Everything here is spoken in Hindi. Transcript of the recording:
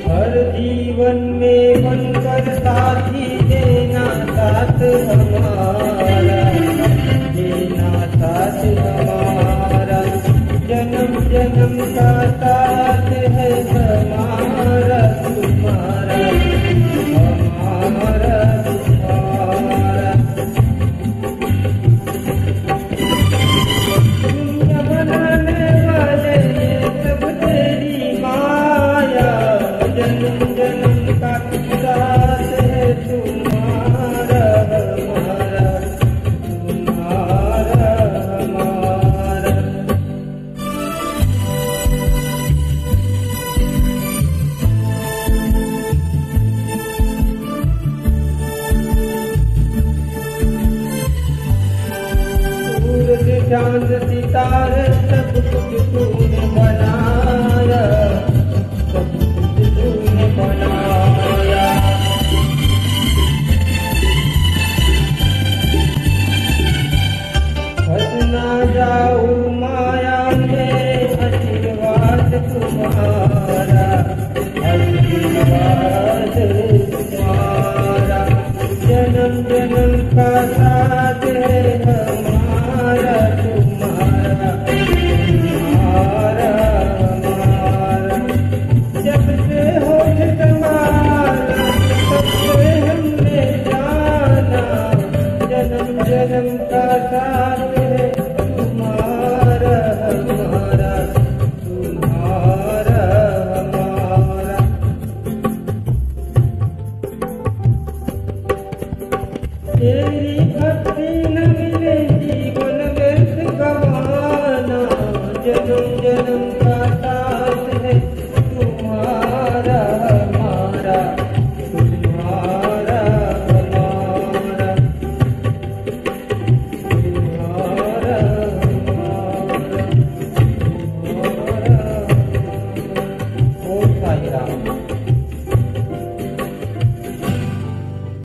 हर जीवन में बनकर साथी देना साथ हमारा, देना साथ हमारा। जन्म जन्म का साथ है हमारा तुम्हारा, हमारा तुम्हारा। दुनिया बनाने वाले ये सब तेरी माया, जन्म जन्म का साथ है तुम्हारा हमारा, तुम्हारा हमारा। सूरज चांद सितारे सब कुछ तूने बनाया, सब कुछ तूने बनाया। फंस ना जाऊं माया में, आशीर्वाद तुम्हारा, आशीर्वाद तुम्हारा। जन्म जन्म का साथ है हमारा तुम्हारा, तुम्हारा हमारा। जब से होश तुम्हारा तब से हमने जाना, जन्म जन्म का साथ है तुम्हारा हमारा, तुम्हारा हमारा। तेरी भक्ति न मिले जीवन व्यर्थ गवाना, जन्म जन्म का साथ है तुम्हारा हमारा, तुम्हारा हमारा, तुम्हारा हमारा, तुम्हारा। ओ साईं राम।